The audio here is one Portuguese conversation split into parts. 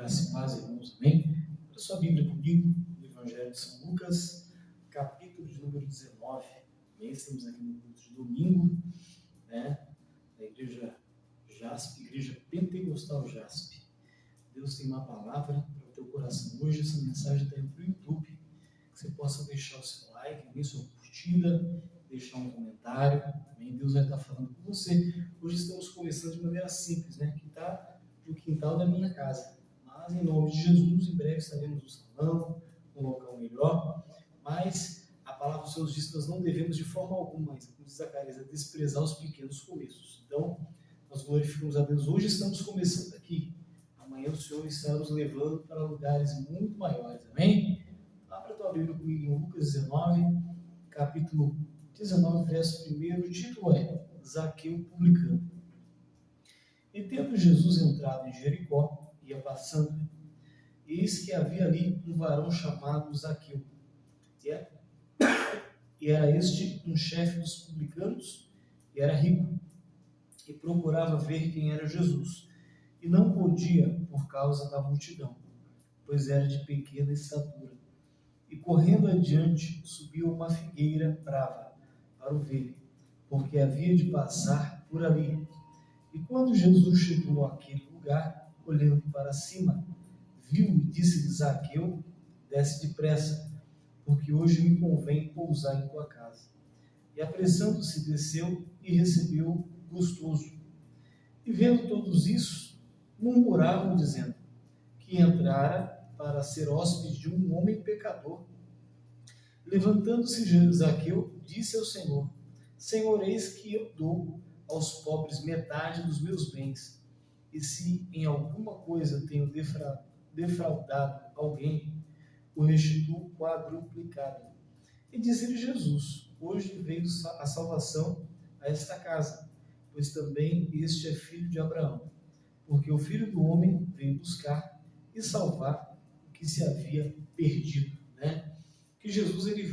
Graça e paz, irmãos, amém? Abra sua Bíblia comigo, no Evangelho de São Lucas, capítulo de número 19. Amém? Estamos aqui no culto de domingo, né? Da igreja JASP, Igreja Pentecostal JASP. Deus tem uma palavra para o teu coração hoje. Essa mensagem está aí para o YouTube, que você possa deixar o seu like, amém? Sua curtida, deixar um comentário, amém? Deus vai estar falando com você. Hoje estamos começando de maneira simples, né? Que está no quintal da minha casa. Mas, em nome de Jesus, em breve estaremos no salão, num local melhor. Mas a palavra dos seus diz que nós não devemos de forma alguma, como diz Zacarias, desprezar os pequenos começos. Então, nós glorificamos a Deus. Hoje estamos começando aqui. Amanhã o Senhor está nos levando para lugares muito maiores. Amém? Abra a tua Bíblia comigo em Lucas 19, capítulo 19, verso 1. O título é Zaqueu publicano. E tendo Jesus entrado em Jericó, ia passando, eis que havia ali um varão chamado Zaqueu, e era este um chefe dos publicanos, e era rico, e procurava ver quem era Jesus, e não podia por causa da multidão, pois era de pequena estatura. E correndo adiante, subiu uma figueira brava para o ver, porque havia de passar por ali. E quando Jesus chegou àquele lugar, olhando para cima, viu e disse-lhe: Zaqueu, desce depressa, porque hoje me convém pousar em tua casa. E apressando-se, desceu e recebeu gostoso. E vendo todos isso, murmuravam, dizendo que entrara para ser hóspede de um homem pecador. Levantando-se Zaqueu, disse ao Senhor: Senhor, eis que eu dou aos pobres metade dos meus bens, e se em alguma coisa tenho defraudado alguém, o restituo quadruplicado. E disse-lhe Jesus: hoje veio a salvação a esta casa, pois também este é filho de Abraão, porque o Filho do Homem veio buscar e salvar o que se havia perdido, né? Que Jesus ele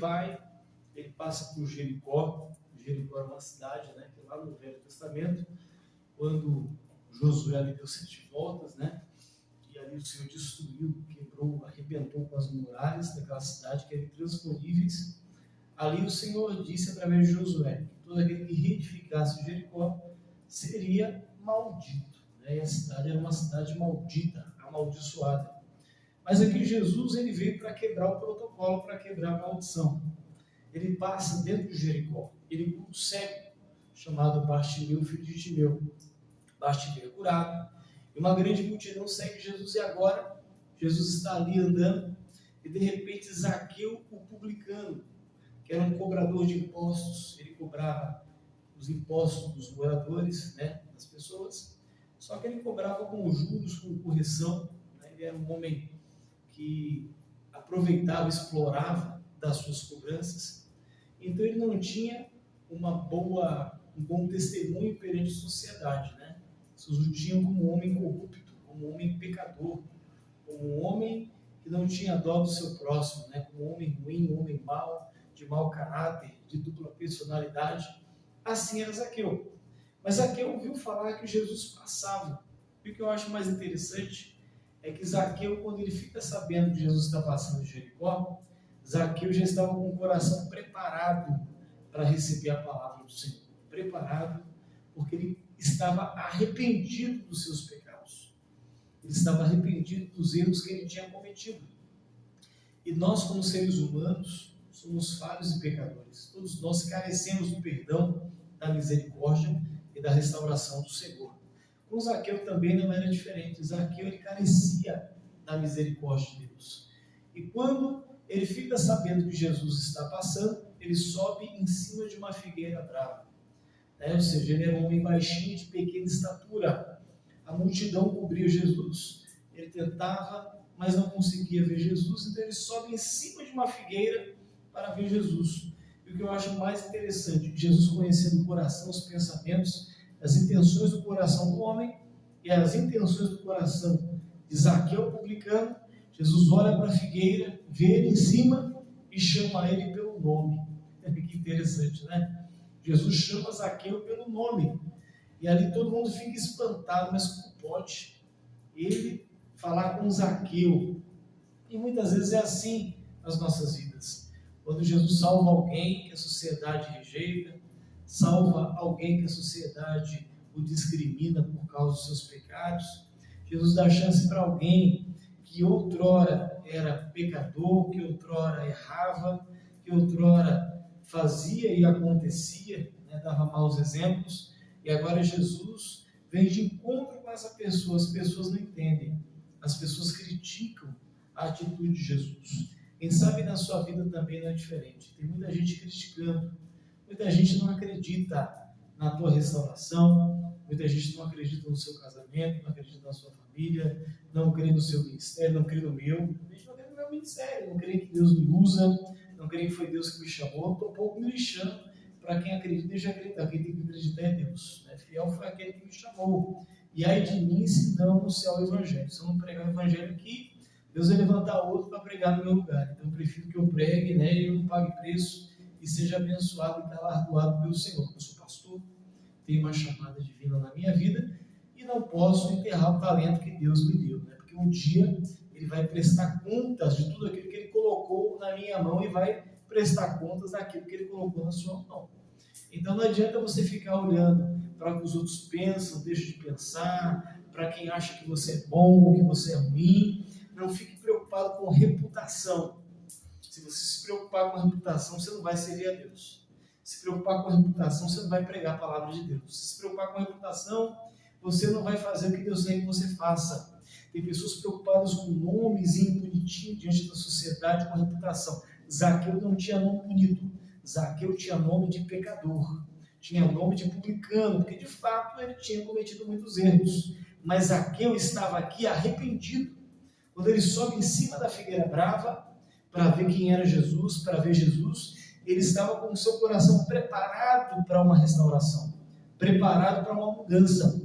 passa por Jericó. Jericó é uma cidade, né, que lá no Velho Testamento, quando Josué ali deu 7 voltas, né, e ali o Senhor destruiu, quebrou, arrebentou com as muralhas daquela cidade que eram intransponíveis. Ali o Senhor disse através de Josué que todo aquele que reedificasse Jericó seria maldito, né, e a cidade era uma cidade maldita, amaldiçoada. Mas aqui Jesus ele veio para quebrar o protocolo, para quebrar a maldição. Ele passa dentro de Jericó, ele cura um cego, chamado Bartimeu, filho de Timeu. Bartimeu é curado, e uma grande multidão segue Jesus, e agora Jesus está ali andando, e de repente Zaqueu, o publicano, que era um cobrador de impostos, ele cobrava os impostos dos moradores, né, das pessoas, só que ele cobrava com juros, com correção, né, ele era um homem que aproveitava, explorava das suas cobranças. Então ele não tinha um bom testemunho perante a sociedade, né? As pessoas o tinham como um homem corrupto, como um homem pecador, como um homem que não tinha dó do seu próximo, né? Como um homem ruim, um homem mau, de mau caráter, de dupla personalidade. Assim era Zaqueu. Mas Zaqueu ouviu falar que Jesus passava. E o que eu acho mais interessante é que Zaqueu, quando ele fica sabendo que Jesus está passando em Jericó, Zaqueu já estava com o coração preparado para receber a palavra do Senhor. Preparado, porque ele estava arrependido dos seus pecados. Ele estava arrependido dos erros que ele tinha cometido. E nós, como seres humanos, somos falhos e pecadores. Todos nós carecemos do perdão, da misericórdia e da restauração do Senhor. Com Zaqueu também não era diferente. Zaqueu ele carecia da misericórdia de Deus. E quando ele fica sabendo que Jesus está passando, ele sobe em cima de uma figueira brava. Né? Ou seja, ele era um homem baixinho, de pequena estatura. A multidão cobria Jesus. Ele tentava, mas não conseguia ver Jesus. Então ele sobe em cima de uma figueira para ver Jesus. E o que eu acho mais interessante, Jesus conhecendo o coração, os pensamentos, as intenções do coração do homem e as intenções do coração de Zaqueu publicano, Jesus olha para a figueira, vê ele em cima e chama ele pelo nome. Que interessante, né? Jesus chama Zaqueu pelo nome. E ali todo mundo fica espantado, mas como pode ele falar com Zaqueu. E muitas vezes é assim nas nossas vidas. Quando Jesus salva alguém que a sociedade rejeita, salva alguém que a sociedade o discrimina por causa dos seus pecados, Jesus dá chance para alguém que outrora era pecador, que outrora errava, que outrora fazia e acontecia, né, dava maus exemplos, e agora Jesus vem de encontro com essa pessoa. As pessoas não entendem, as pessoas criticam a atitude de Jesus. Quem sabe na sua vida também não é diferente. Tem muita gente criticando, muita gente não acredita na tua restauração, muita gente não acredita no seu casamento, não acredita na sua família, não crê no seu ministério, não crê no meu. A gente não crê no meu ministério, não crê que Deus me usa, não crê que foi Deus que me chamou. Estou um pouco me lixando para quem acredita, deixa acreditar. Quem tem que acreditar é Deus. Né? Fiel foi aquele que me chamou. E ai de mim se não anunciar o Evangelho. Se eu não pregar o Evangelho aqui, Deus vai levantar outro para pregar no meu lugar. Então eu prefiro que eu pregue, né, e eu não pague preço e seja abençoado e galardoado pelo Senhor. Eu sou pastor, tenho uma chamada divina na minha vida e não posso enterrar o talento que Deus me deu, né? Porque um dia Ele vai prestar contas de tudo aquilo que Ele colocou na minha mão e vai prestar contas daquilo que Ele colocou na sua mão. Então não adianta você ficar olhando para o que os outros pensam, deixa de pensar, para quem acha que você é bom ou que você é ruim. Não fique preocupado com reputação. Se você se preocupar com a reputação, você não vai servir a Deus. Se preocupar com a reputação, você não vai pregar a palavra de Deus. Se preocupar com a reputação, você não vai fazer o que Deus quer que você faça. Tem pessoas preocupadas com nomezinho bonitinho diante da sociedade, com a reputação. Zaqueu não tinha nome bonito. Zaqueu tinha nome de pecador. Tinha nome de publicano, porque de fato ele tinha cometido muitos erros. Mas Zaqueu estava aqui arrependido. Quando ele sobe em cima da figueira brava, para ver quem era Jesus, para ver Jesus, ele estava com o seu coração preparado para uma restauração, preparado para uma mudança.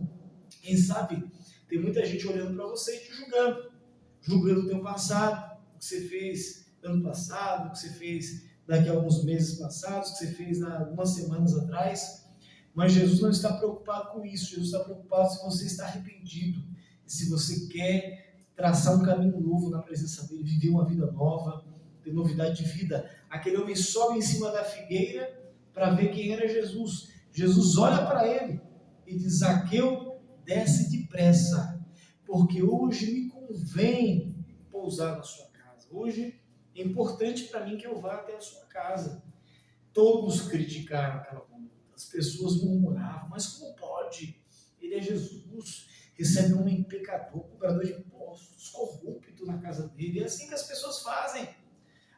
Quem sabe, tem muita gente olhando para você e te julgando o teu passado, o que você fez ano passado, o que você fez daqui a alguns meses passados, o que você fez há algumas semanas atrás. Mas Jesus não está preocupado com isso. Jesus está preocupado se você está arrependido, se você quer traçar um caminho novo na presença dele, viver uma vida nova, ter novidade de vida. Aquele homem sobe em cima da figueira para ver quem era Jesus. Jesus olha para ele e diz: Zaqueu, desce depressa, porque hoje me convém pousar na sua casa. Hoje é importante para mim que eu vá até a sua casa. Todos criticaram aquela conduta. As pessoas murmuravam: mas como pode? Ele é Jesus, recebe um homem pecador, cobrador de impostos, corrupto na casa dele. É assim que as pessoas fazem.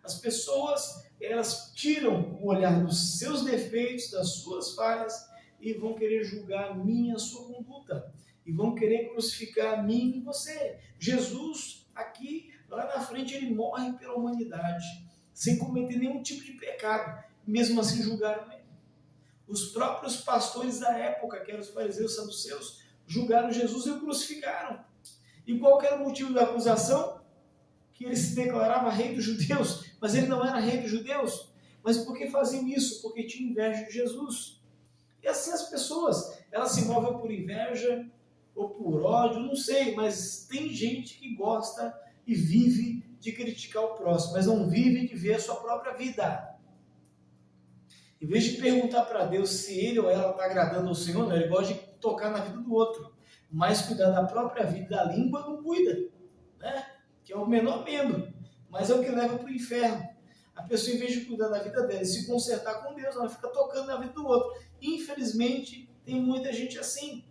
As pessoas, elas tiram o olhar dos seus defeitos, das suas falhas, e vão querer julgar a mim e a sua conduta. E vão querer crucificar a mim e você. Jesus, aqui, lá na frente, ele morre pela humanidade, sem cometer nenhum tipo de pecado. Mesmo assim, julgaram ele. Os próprios pastores da época, que eram os fariseus e saduceus, julgaram Jesus e o crucificaram. E qual era o motivo da acusação? Que ele se declarava rei dos judeus, mas ele não era rei dos judeus. Mas por que faziam isso? Porque tinham inveja de Jesus. E assim as pessoas, elas se movem por inveja ou por ódio, não sei, mas tem gente que gosta e vive de criticar o próximo, mas não vive de ver a sua própria vida. Em vez de perguntar para Deus se ele ou ela está agradando ao Senhor, não, ele gosta de tocar na vida do outro. Mas cuidar da própria vida, da língua, não cuida, né? Que é o menor membro, mas é o que leva para o inferno. A pessoa, em vez de cuidar da vida dela e se consertar com Deus, ela fica tocando na vida do outro. Infelizmente, tem muita gente assim.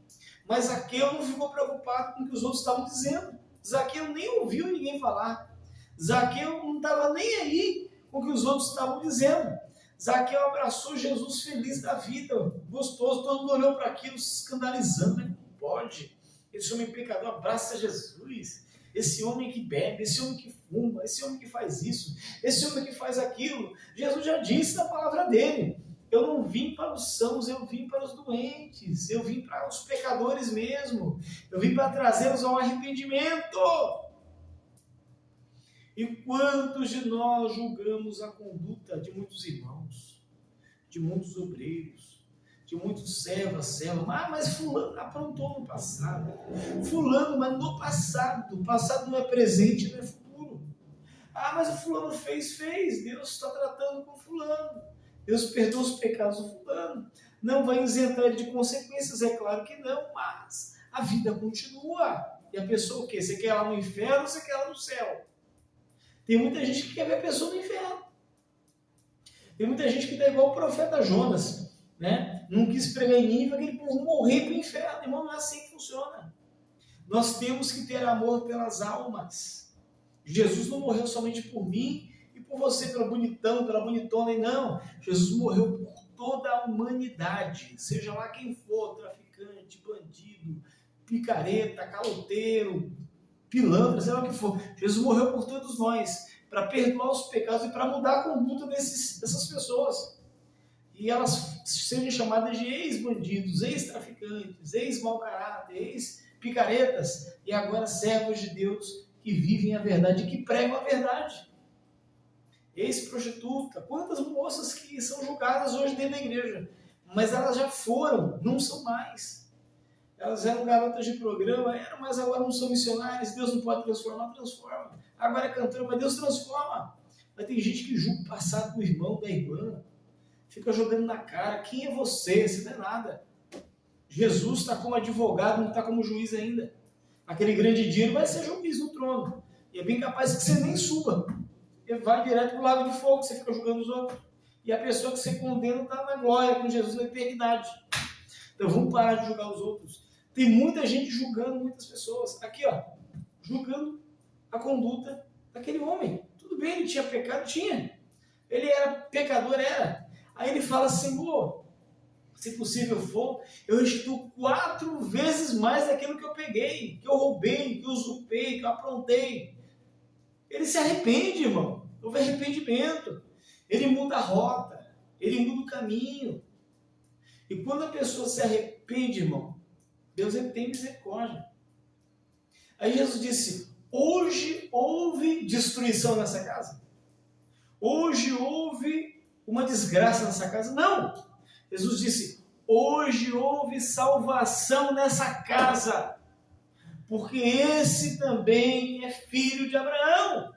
Mas Zaqueu não ficou preocupado com o que os outros estavam dizendo. Zaqueu nem ouviu ninguém falar. Zaqueu não estava nem aí com o que os outros estavam dizendo. Zaqueu abraçou Jesus feliz da vida, gostoso, todo mundo olhou para aquilo, se escandalizando, né? Não pode. Esse homem pecador abraça Jesus. Esse homem que bebe, esse homem que fuma, esse homem que faz isso, esse homem que faz aquilo. Jesus já disse na palavra dele: eu não vim para os sãos, eu vim para os doentes, eu vim para os pecadores mesmo, eu vim para trazê-los ao arrependimento. E quantos de nós julgamos a conduta de muitos irmãos, de muitos obreiros, de muitos servos, mas fulano aprontou no passado. Fulano, mas no passado. O passado não é presente, não é futuro. Mas o fulano fez. Deus está tratando com fulano. Deus perdoa os pecados do fulano. Não vai isentar ele de consequências, é claro que não, mas a vida continua. E a pessoa o quê? Você quer ela no inferno ou você quer ela no céu? Tem muita gente que quer ver a pessoa no inferno. Tem muita gente que está igual o profeta Jonas, né? Não quis pregar em Nínive, aquele povo morrer para o inferno. Irmão, não é assim que funciona. Nós temos que ter amor pelas almas. Jesus não morreu somente por mim e por você, pelo bonitão, pela bonitona, e não. Jesus morreu por toda a humanidade, seja lá quem for, traficante, bandido, picareta, caloteiro, pilantra, seja lá o que for. Jesus morreu por todos nós, para perdoar os pecados e para mudar a conduta dessas pessoas. E elas sejam chamadas de ex-bandidos, ex-traficantes, ex-mau caráter, ex-picaretas, e agora servos de Deus que vivem a verdade, que pregam a verdade. Ex-prostituta, quantas moças que são julgadas hoje dentro da igreja, mas elas já foram, não são mais. Elas eram garotas de programa, mas agora não são missionárias. Deus não pode transformar, transforma. Agora é cantora, mas Deus transforma. Mas tem gente que julga o passado do irmão, da irmã, fica jogando na cara. Quem é você? Você não é nada. Jesus está como advogado, não está como juiz ainda. Aquele grande dia ele vai ser juiz no trono. E é bem capaz que você nem suba. Ele vai direto para o lago de fogo, você fica julgando os outros. E a pessoa que você condena está na glória com Jesus na eternidade. Então vamos parar de julgar os outros. Tem muita gente julgando muitas pessoas. Aqui, ó, julgando a conduta daquele homem. Tudo bem, ele tinha pecado? Tinha. Ele era pecador? Era. Aí ele fala, Senhor, se possível for, eu restituo 4 vezes mais daquilo que eu peguei, que eu roubei, que eu usurpei, que eu aprontei. Ele se arrepende, irmão. Houve arrependimento. Ele muda a rota. Ele muda o caminho. E quando a pessoa se arrepende, irmão, Deus tem misericórdia. Aí Jesus disse, hoje houve destruição nessa casa? Hoje houve uma desgraça nessa casa? Não! Jesus disse, hoje houve salvação nessa casa, porque esse também é filho de Abraão.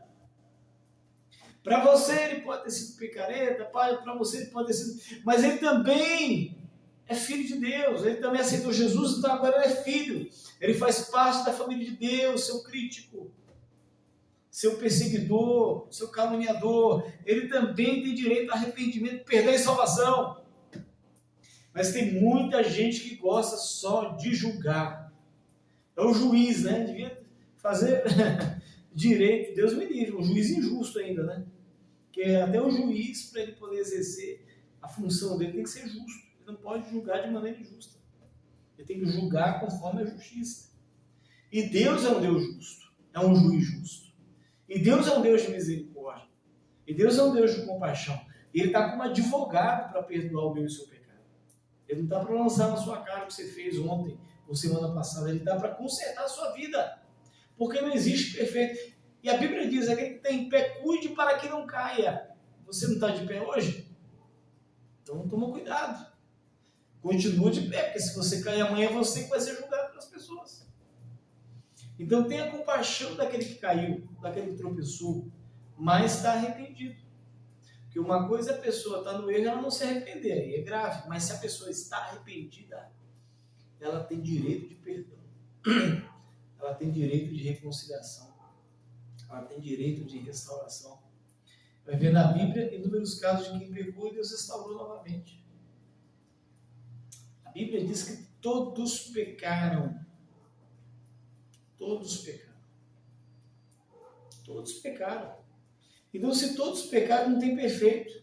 Para você ele pode ter sido picareta, para você ele pode ter sido, mas ele também é filho de Deus, ele também aceitou Jesus, então agora ele é filho, ele faz parte da família de Deus, seu crítico, seu perseguidor, seu caluniador, ele também tem direito a arrependimento, perdão e salvação. Mas tem muita gente que gosta só de julgar. É o juiz, né? Devia fazer direito, Deus me livre, um juiz injusto ainda, né? Que até o juiz, para ele poder exercer a função dele, tem que ser justo. Ele não pode julgar de maneira injusta. Ele tem que julgar conforme a justiça. E Deus é um Deus justo, é um juiz justo. E Deus é um Deus de misericórdia. E Deus é um Deus de compaixão. E Ele está como advogado para perdoar o meu e o seu pecado. Ele não está para lançar na sua cara o que você fez ontem ou semana passada. Ele está para consertar a sua vida. Porque não existe perfeito. E a Bíblia diz, aquele que está em pé, cuide para que não caia. Você não está de pé hoje? Então toma cuidado. Continua de pé, porque se você cair amanhã, você que vai ser julgado pelas pessoas. Então tenha compaixão daquele que caiu, daquele que tropeçou, mas está arrependido. Porque uma coisa é a pessoa estar no erro e ela não se arrepender, aí é grave. Mas se a pessoa está arrependida, ela tem direito de perdão. Ela tem direito de reconciliação. Ela tem direito de restauração. Vai ver na Bíblia inúmeros casos de quem pecou e Deus restaurou novamente. A Bíblia diz que todos pecaram. Todos pecaram. Todos pecaram. Então, se todos pecaram, não tem perfeito.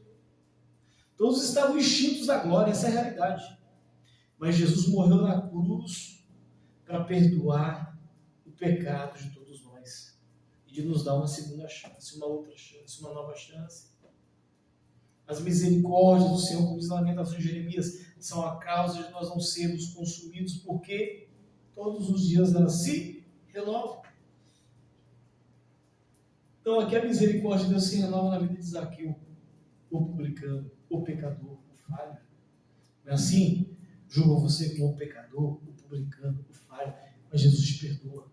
Todos estavam extintos da glória, essa é a realidade. Mas Jesus morreu na cruz para perdoar o pecado de todos nós. E de nos dar uma segunda chance, uma outra chance, uma nova chance. As misericórdias do Senhor, como diz na Lamentações de Jeremias, são a causa de nós não sermos consumidos, porque todos os dias elas se renovam. Então aqui a misericórdia de Deus se renova na vida de Zaqueu, o publicano, o pecador, o falho. Não é assim? julgam você como um pecador, o publicano, o falho, mas Jesus te perdoa.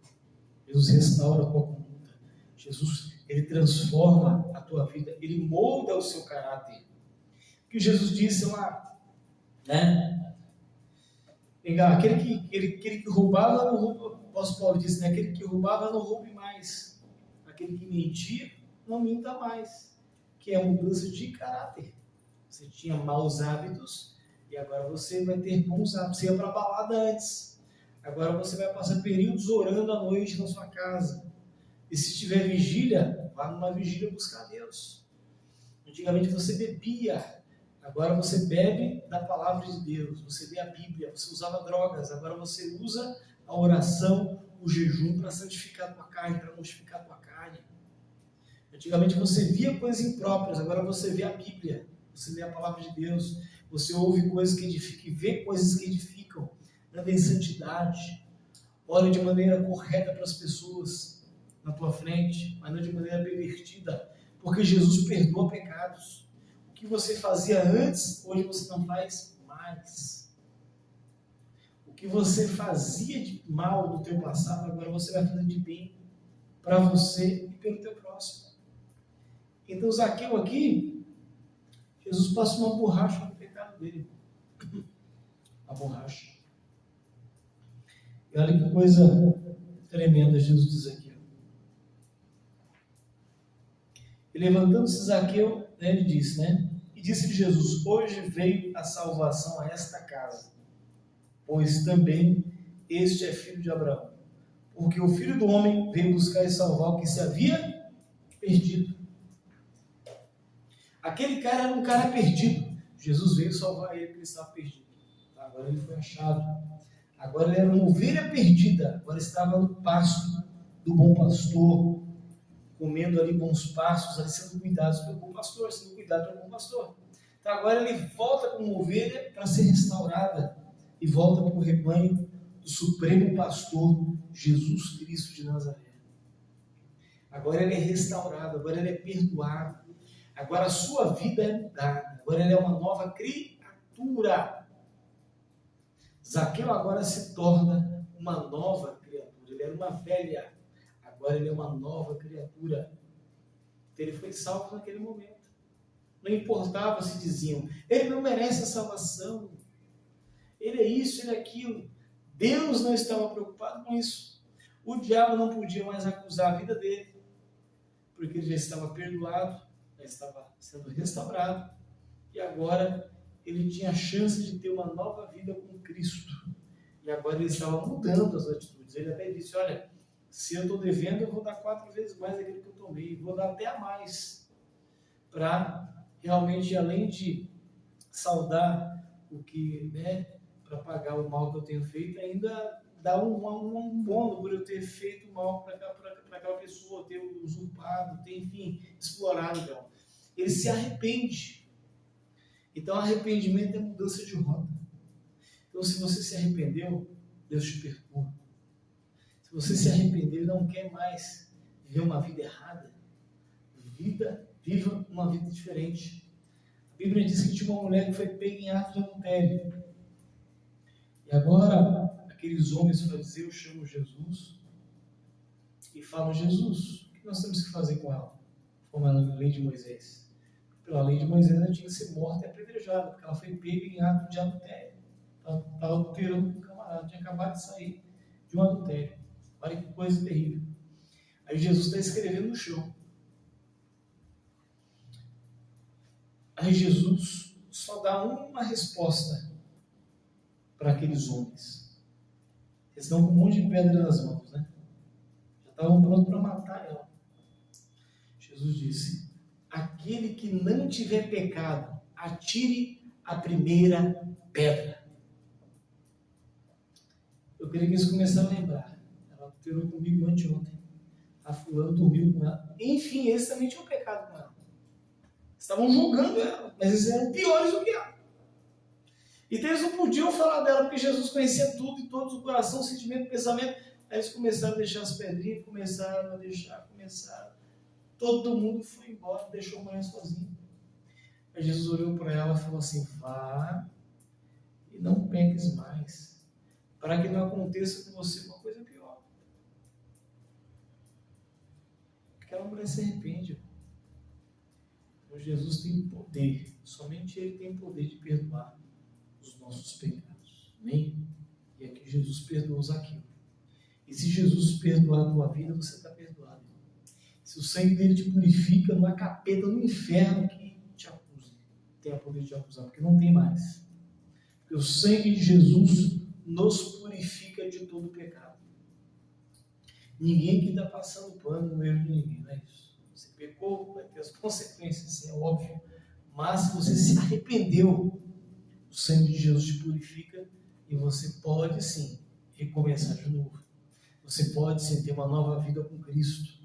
Jesus restaura a tua conduta. Jesus, ele transforma a tua vida, ele molda o seu caráter. O que Jesus disse lá, né? Aquele que roubava, não rouba. O apóstolo Paulo disse, né? Aquele que roubava, não roube mais. Aquele que mentia, não minta mais. Que é mudança de caráter. Você tinha maus hábitos e agora você vai ter bons hábitos. Você ia para a balada antes. Agora você vai passar períodos orando à noite na sua casa. E se tiver vigília, vá numa vigília buscar Deus. Antigamente você bebia. Agora você bebe da palavra de Deus. Você lê a Bíblia. Você usava drogas. Agora você usa a oração, o jejum para santificar a tua carne, para mortificar a tua carne. Antigamente você via coisas impróprias. Agora você vê a Bíblia. Você lê a palavra de Deus. Você ouve coisas que edificam e vê coisas que edificam. Anda em santidade. Ore de maneira correta para as pessoas na tua frente, mas não de maneira pervertida, porque Jesus perdoa pecados. O que você fazia antes, hoje você não faz mais. O que você fazia de mal no teu passado, agora você vai fazer de bem para você e pelo teu próximo. Então Zaqueu aqui, Jesus passa uma borracha no pecado dele. A borracha. E olha que coisa tremenda Jesus diz aqui. E levantando-se Zaqueu, ele disse, né? E disse-lhe Jesus, hoje veio a salvação a esta casa, pois também este é filho de Abraão. Porque o Filho do Homem veio buscar e salvar o que se havia perdido. Aquele cara era um cara perdido. Jesus veio salvar ele, porque ele estava perdido. Agora ele foi achado. Agora ele era uma ovelha perdida. Agora estava no pasto do bom pastor, comendo ali bons pastos, ali sendo cuidados pelo bom pastor, sendo cuidado pelo bom pastor. Então agora ele volta como ovelha para ser restaurada e volta para o rebanho do supremo pastor Jesus Cristo de Nazaré. Agora ele é restaurado, agora ele é perdoado, agora a sua vida é mudada, agora ele é uma nova criatura. Zaqueu agora se torna uma nova criatura, ele era uma velha, agora ele é uma nova criatura. Então ele foi salvo naquele momento. Não importava se diziam, ele não merece a salvação, ele é isso, ele é aquilo. Deus não estava preocupado com isso. O diabo não podia mais acusar a vida dele, porque ele já estava perdoado, já estava sendo restaurado, e agora ele tinha a chance de ter uma nova vida com Cristo. E agora ele estava mudando as atitudes. Ele até disse, olha, se eu estou devendo, eu vou dar 4 vezes mais daquilo que eu tomei, vou dar até a mais, para realmente, além de saldar o que, né, para pagar o mal que eu tenho feito, ainda dar um bônus por eu ter feito mal para aquela pessoa, ter usurpado, ter, enfim, explorado. Então, ele se arrepende. Então, arrependimento é mudança de rota. Então, se você se arrependeu, Deus te perdoa. Se você se arrependeu e não quer mais viver uma vida errada, viva uma vida diferente. A Bíblia diz que tinha uma mulher que foi pega em ato de adultério. E agora, aqueles homens fariseus chamam Jesus e falam, Jesus, o que nós temos que fazer com ela? Como a lei de Moisés. Pela lei de Moisés, ela tinha que ser morta e apedrejada, porque ela foi pega em ato de adultério. Estava adulterando com o camarada, tinha acabado de sair de um adultério. Olha que coisa terrível. Aí Jesus está escrevendo no chão. Aí Jesus só dá uma resposta para aqueles homens. Eles estão com um monte de pedra nas mãos, né? Já estavam prontos para matar ela. Jesus disse, aquele que não tiver pecado, atire a primeira pedra. Eu queria que eles começaram a lembrar. Ela alterou comigo anteontem. A fulana dormiu com ela. Enfim, eles também tinham pecado com ela. Estavam julgando ela, mas eles eram piores do que ela. Então eles não podiam falar dela, porque Jesus conhecia tudo, e todos, o coração, o sentimento, o pensamento. Aí eles começaram a deixar as pedrinhas, começaram. Todo mundo foi embora, deixou a mulher sozinha. Aí Jesus olhou para ela e falou assim, vá e e não peques mais, para que não aconteça com você uma coisa pior. Aquela mulher se arrepende. Então Jesus tem poder, somente Ele tem poder de perdoar os nossos pecados. Amém? E aqui Jesus perdoou Zaqueu. E se Jesus perdoar a tua vida, você está perdoado. Se o sangue dele te purifica, não há capeta no inferno que te acuse, tenha poder de te acusar, porque não tem mais. Porque o sangue de Jesus nos purifica de todo pecado. Ninguém aqui está passando pano no erro de ninguém, não é isso? Você pecou, vai ter as consequências, isso é óbvio. Mas se você se arrependeu, o sangue de Jesus te purifica e você pode sim recomeçar de novo. Você pode sim ter uma nova vida com Cristo.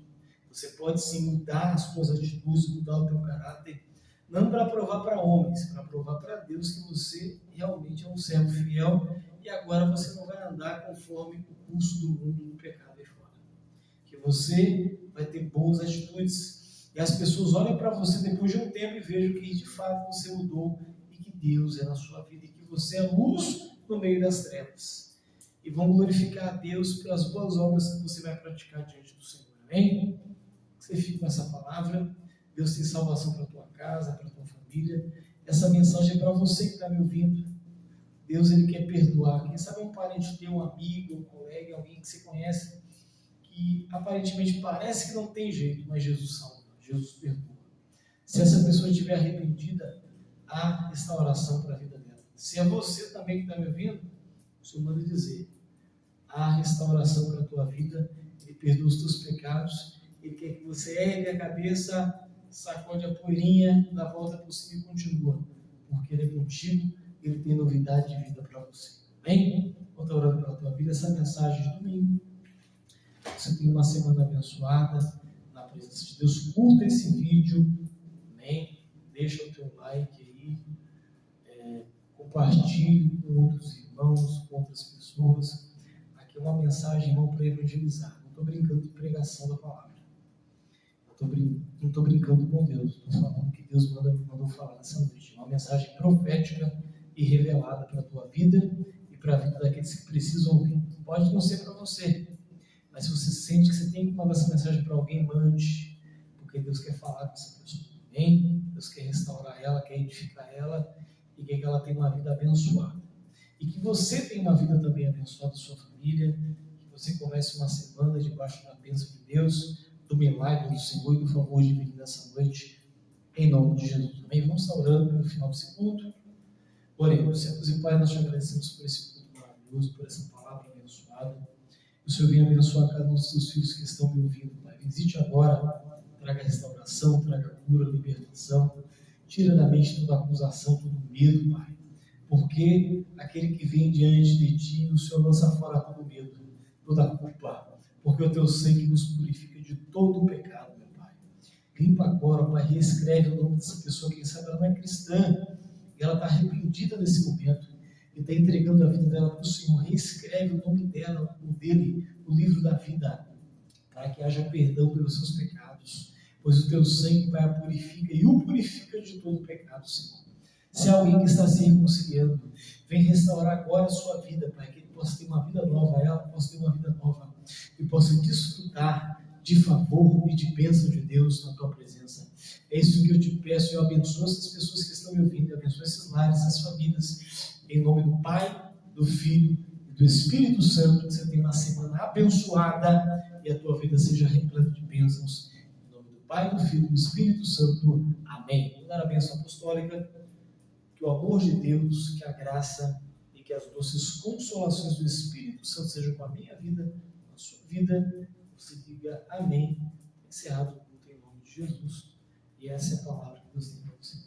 Você pode sim mudar as suas atitudes, mudar o teu caráter, não para provar para homens, para provar para Deus que você realmente é um servo fiel e agora você não vai andar conforme o curso do mundo do pecado aí fora. Que você vai ter boas atitudes e as pessoas olham para você depois de um tempo e vejam que de fato você mudou e que Deus é na sua vida e que você é luz no meio das trevas. E vão glorificar a Deus pelas boas obras que você vai praticar diante do Senhor. Amém? Você fica com essa palavra. Deus tem salvação para a tua casa, para a tua família. Essa mensagem é para você que está me ouvindo. Deus, Ele quer perdoar. Quem sabe um parente teu, um amigo, um colega, alguém que você conhece, que aparentemente parece que não tem jeito, mas Jesus salva, Jesus perdoa. Se essa pessoa estiver arrependida, há restauração para a vida dela. Se é você também que está me ouvindo, o Senhor manda dizer, há restauração para a tua vida, Ele perdoa os teus pecados, Ele quer que você ergue a cabeça, sacode a poeirinha, dá a volta por cima e continua, porque Ele é contigo, Ele tem novidade de vida para você. Amém? Vou estar orando pela tua vida, essa mensagem de domingo. Você tem uma semana abençoada na presença de Deus. Curta esse vídeo, amém? Deixa o teu like aí, compartilhe com outros irmãos, com outras pessoas. Aqui é uma mensagem, irmão, para evangelizar. Não estou brincando de pregação da palavra. Não estou brincando com Deus. Estou falando que Deus mandou falar nessa noite. Uma mensagem profética e revelada para a tua vida e para a vida daqueles que precisam ouvir. Pode não ser para você, mas se você sente que você tem que mandar essa mensagem para alguém, mande, porque Deus quer falar com essa pessoa. Amém? Deus quer restaurar ela, quer edificar ela e quer que ela tenha uma vida abençoada. E que você tenha uma vida também abençoada, sua família, que você comece uma semana debaixo da bênção de Deus, do milagre do Senhor e do favor divino nessa noite, em nome de Jesus. Amém? Vamos estar orando pelo final desse culto. Oremos. Senhor e Pai, nós te agradecemos por esse culto maravilhoso, por essa palavra abençoada. Que o Senhor venha abençoar cada um dos seus filhos que estão me ouvindo, Pai. Visite agora, traga restauração, traga cura, libertação. Tira da mente toda acusação, todo medo, Pai. Porque aquele que vem diante de Ti, o Senhor lança fora todo medo, toda culpa. Porque o Teu sangue nos purifica de todo o pecado, meu Pai. Limpa agora, Pai, reescreve o nome dessa pessoa, quem sabe ela não é cristã, e ela está arrependida nesse momento, e está entregando a vida dela para o Senhor. Reescreve o nome dela, o dele, no livro da vida, para que haja perdão pelos seus pecados, pois o Teu sangue, Pai, a purifica e o purifica de todo o pecado, Senhor. Se há alguém que está se reconciliando, vem restaurar agora a sua vida, Pai, que ele possa ter uma vida nova, ela possa ter uma vida nova, e possa desfrutar de favor e de bênção de Deus na Tua presença. É isso que eu te peço. Eu abençoo essas pessoas que estão me ouvindo, eu abençoo esses lares, essas famílias, em nome do Pai, do Filho e do Espírito Santo, que você tenha uma semana abençoada e a tua vida seja repleta de bênçãos. Em nome do Pai, do Filho e do Espírito Santo. Amém. Vou dar a bênção apostólica. Que o amor de Deus, que a graça e que as doces consolações do Espírito Santo sejam com a minha vida, com a sua vida. Você diga amém. Encerrado o culto em nome de Jesus. E essa é a palavra que Deus tem para você.